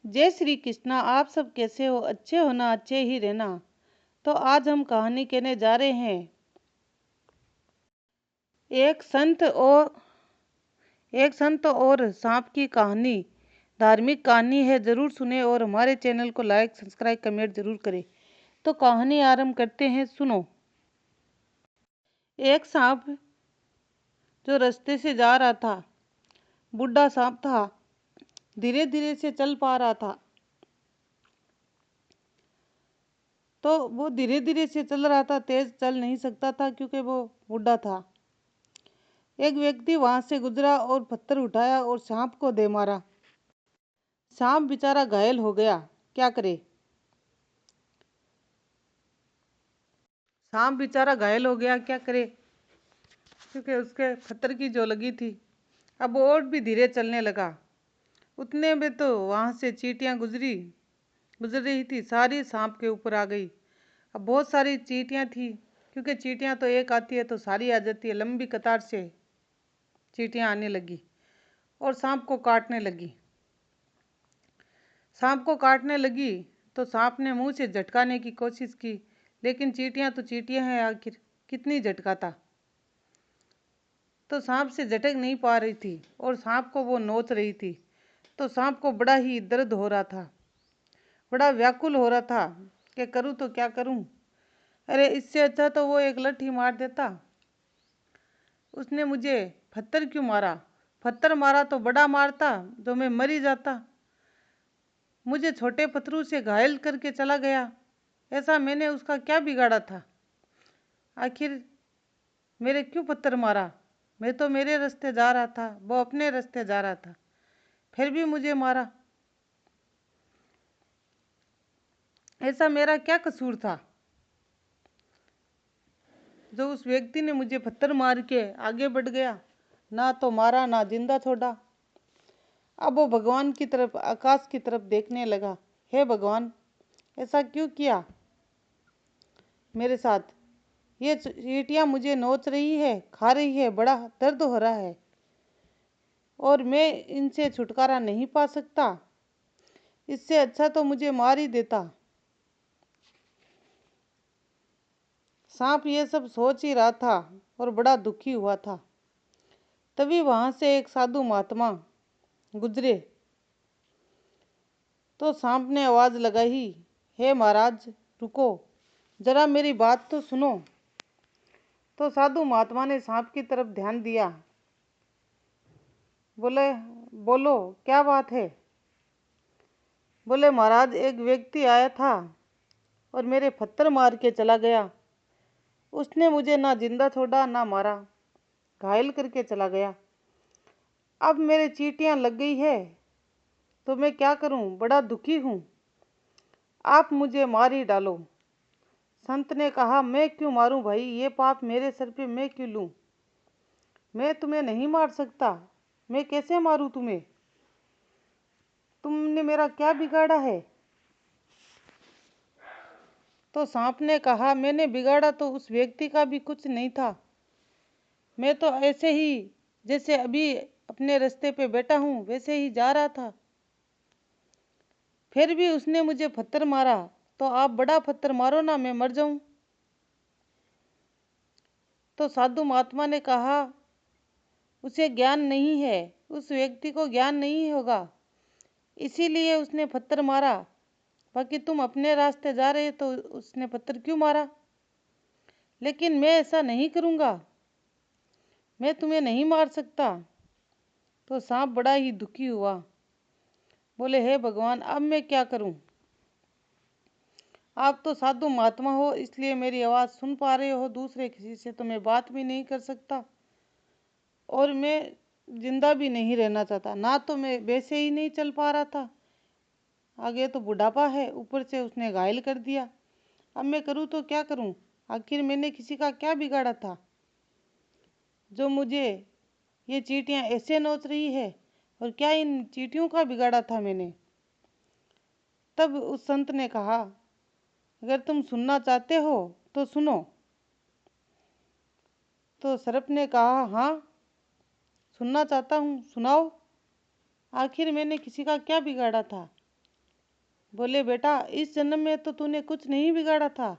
जय श्री कृष्णा। आप सब कैसे हो? अच्छे हो ना? अच्छे ही रहना। तो आज हम कहानी कहने जा रहे हैं एक संत और सांप की कहानी। धार्मिक कहानी है, जरूर सुने और हमारे चैनल को लाइक सब्सक्राइब कमेंट जरूर करें। तो कहानी आरंभ करते हैं, सुनो। एक सांप जो रास्ते से जा रहा था, बूढ़ा सांप था, धीरे धीरे से चल पा रहा था। तो वो धीरे धीरे से चल रहा था, तेज चल नहीं सकता था क्योंकि वो बूढ़ा था। एक व्यक्ति वहां से गुजरा और पत्थर उठाया और सांप को दे मारा। सांप बेचारा घायल हो गया। क्या करे? सांप बेचारा घायल हो गया, क्या करे? क्योंकि उसके पत्थर की जो लगी थी। अब वो और भी धीरे चलने लगा। उतने में तो वहां से चींटियां गुजर रही थी, सारी सांप के ऊपर आ गई। अब बहुत सारी चींटियां थी, क्योंकि चींटियां तो एक आती है तो सारी आ जाती है। लंबी कतार से चींटियां आने लगी और सांप को काटने लगी। सांप को काटने लगी तो सांप ने मुंह से झटकाने की कोशिश की, लेकिन चींटियां तो चींटियां हैं, आखिर कितनी झटकाता। तो सांप से झटक नहीं पा रही थी और सांप को वो नोच रही थी। तो सांप को बड़ा ही दर्द हो रहा था, बड़ा व्याकुल हो रहा था कि करूं तो क्या करूं। अरे, इससे अच्छा तो वो एक लठी मार देता। उसने मुझे पत्थर क्यों मारा? पत्थर मारा तो बड़ा मारता तो मैं मर ही जाता। मुझे छोटे पत्थरों से घायल करके चला गया। ऐसा मैंने उसका क्या बिगाड़ा था? आखिर मेरे क्यों पत्थर मारा? मैं तो मेरे रास्ते जा रहा था, वो अपने रास्ते जा रहा था, फिर भी मुझे मारा। ऐसा मेरा क्या कसूर था जो उस व्यक्ति ने मुझे पत्थर मार के आगे बढ़ गया? ना तो मारा ना जिंदा छोड़ा। अब वो भगवान की तरफ, आकाश की तरफ देखने लगा। हे भगवान, ऐसा क्यों किया मेरे साथ? ये चींटियां मुझे नोच रही है, खा रही है, बड़ा दर्द हो रहा है और मैं इनसे छुटकारा नहीं पा सकता। इससे अच्छा तो मुझे मार ही देता। सांप ये सब सोच ही रहा था और बड़ा दुखी हुआ था। तभी वहां से एक साधु महात्मा गुजरे। तो सांप ने आवाज लगाई, हे महाराज, रुको, जरा मेरी बात तो सुनो। तो साधु महात्मा ने सांप की तरफ ध्यान दिया। बोले, बोलो क्या बात है? बोले, महाराज, एक व्यक्ति आया था और मेरे पत्थर मार के चला गया। उसने मुझे ना जिंदा छोड़ा ना मारा, घायल करके चला गया। अब मेरे चींटियां लग गई है तो मैं क्या करूं? बड़ा दुखी हूं। आप मुझे मार ही डालो। संत ने कहा, मैं क्यों मारूं भाई? ये पाप मेरे सर पे मैं क्यों लूं? मैं तुम्हें नहीं मार सकता। मैं कैसे मारूं तुम्हें? तुमने मेरा क्या बिगाड़ा है? तो सांप ने कहा, मैंने बिगाड़ा तो उस व्यक्ति का भी कुछ नहीं था। मैं तो ऐसे ही, जैसे अभी अपने रास्ते पे बैठा हूं वैसे ही जा रहा था, फिर भी उसने मुझे पत्थर मारा। तो आप बड़ा पत्थर मारो ना, मैं मर जाऊं। तो साधु महात्मा ने कहा, उसे ज्ञान नहीं है, उस व्यक्ति को ज्ञान नहीं होगा, इसीलिए उसने पत्थर मारा। बाकी तुम अपने रास्ते जा रहे तो उसने पत्थर क्यों मारा? लेकिन मैं ऐसा नहीं करूंगा, मैं तुम्हें नहीं मार सकता। तो सांप बड़ा ही दुखी हुआ। बोले, हे भगवान, अब मैं क्या करूं? आप तो साधु महात्मा हो, इसलिए मेरी आवाज़ सुन पा रहे हो, दूसरे किसी से तो मैं बात भी नहीं कर सकता और मैं जिंदा भी नहीं रहना चाहता। ना तो मैं वैसे ही नहीं चल पा रहा था, आगे तो बुढ़ापा है, ऊपर से उसने घायल कर दिया। अब मैं करूँ तो क्या करूँ? आखिर मैंने किसी का क्या बिगाड़ा था जो मुझे ये चींटियां ऐसे नोच रही है? और क्या इन चींटियों का बिगाड़ा था मैंने? तब उस संत ने कहा, अगर तुम सुनना चाहते हो तो सुनो। तो सर्प ने कहा, हाँ, सुनना चाहता हूँ, सुनाओ। आखिर मैंने किसी का क्या बिगाड़ा था बोले बेटा, इस जन्म में तो तूने कुछ नहीं बिगाड़ा था,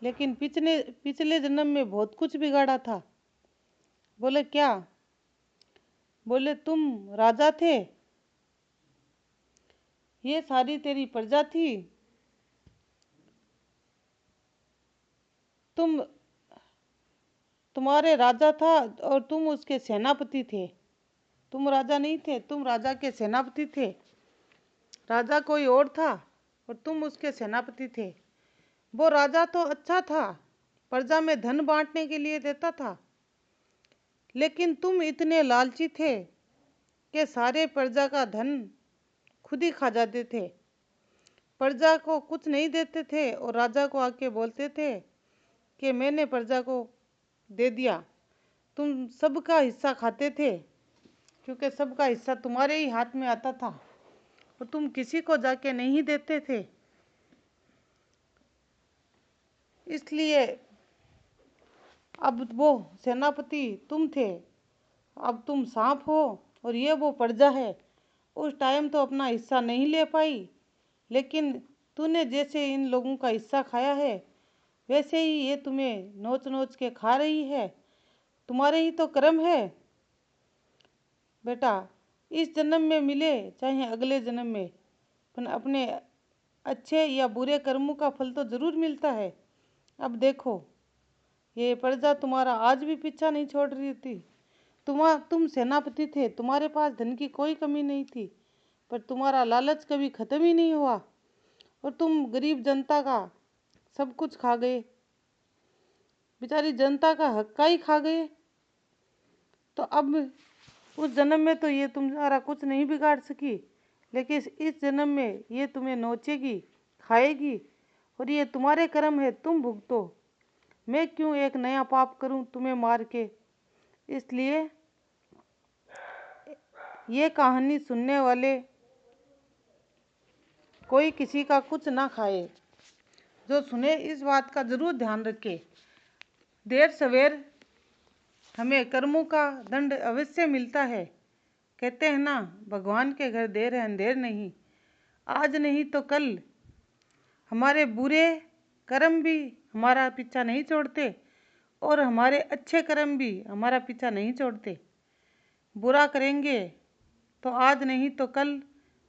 लेकिन पिछले पिछले जन्म में बहुत कुछ बिगाड़ा था। बोले क्या? बोले तुम राजा थे, ये सारी तेरी प्रजा थी, तुम्हारे राजा था और तुम उसके सेनापति थे। तुम राजा नहीं थे, तुम राजा के सेनापति थे। राजा कोई और था और तुम उसके सेनापति थे। वो राजा तो अच्छा था, प्रजा में धन बांटने के लिए देता था, लेकिन तुम इतने लालची थे कि सारे प्रजा का धन खुद ही खा जाते थे। प्रजा को कुछ नहीं देते थे और राजा को आके बोलते थे कि मैंने प्रजा को दे दिया। तुम सबका हिस्सा खाते थे, क्योंकि सबका हिस्सा तुम्हारे ही हाथ में आता था और तुम किसी को जाके नहीं देते थे। इसलिए अब वो सेनापति तुम थे, अब तुम सांप हो और ये वो प्रजा है। उस टाइम तो अपना हिस्सा नहीं ले पाई, लेकिन तूने जैसे इन लोगों का हिस्सा खाया है, वैसे ही ये तुम्हें नोच नोच के खा रही है। तुम्हारे ही तो कर्म है बेटा। इस जन्म में मिले चाहे अगले जन्म में, पर अपने अच्छे या बुरे कर्मों का फल तो जरूर मिलता है। अब देखो, ये प्रजा तुम्हारा आज भी पीछा नहीं छोड़ रही थी। तुम सेनापति थे, तुम्हारे पास धन की कोई कमी नहीं थी, पर तुम्हारा लालच कभी खत्म ही नहीं हुआ और तुम गरीब जनता का सब कुछ खा गए। बेचारी जनता का हक्का ही खा गए। तो अब उस जन्म में तो ये तुम्हारा कुछ नहीं बिगाड़ सकी, लेकिन इस जन्म में ये तुम्हें नोचेगी, खाएगी, और ये तुम्हारे कर्म है, तुम भुगतो। मैं क्यों एक नया पाप करूं तुम्हें मार के। इसलिए ये कहानी सुनने वाले कोई किसी का कुछ ना खाए। जो सुने इस बात का जरूर ध्यान रखे। देर सवेर हमें कर्मों का दंड अवश्य मिलता है। कहते हैं ना, भगवान के घर देर है अंधेर नहीं। आज नहीं तो कल हमारे बुरे कर्म भी हमारा पीछा नहीं छोड़ते और हमारे अच्छे कर्म भी हमारा पीछा नहीं छोड़ते। बुरा करेंगे तो आज नहीं तो कल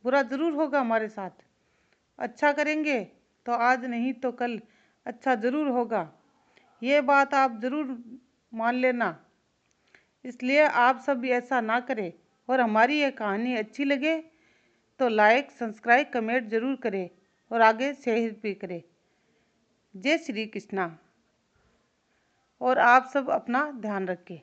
बुरा जरूर होगा हमारे साथ। अच्छा करेंगे तो आज नहीं तो कल अच्छा जरूर होगा। ये बात आप जरूर मान लेना। इसलिए आप सब भी ऐसा ना करें, और हमारी ये कहानी अच्छी लगे तो लाइक, सब्सक्राइब, कमेंट जरूर करें और आगे शेयर भी करें। जय श्री कृष्णा। और आप सब अपना ध्यान रखें।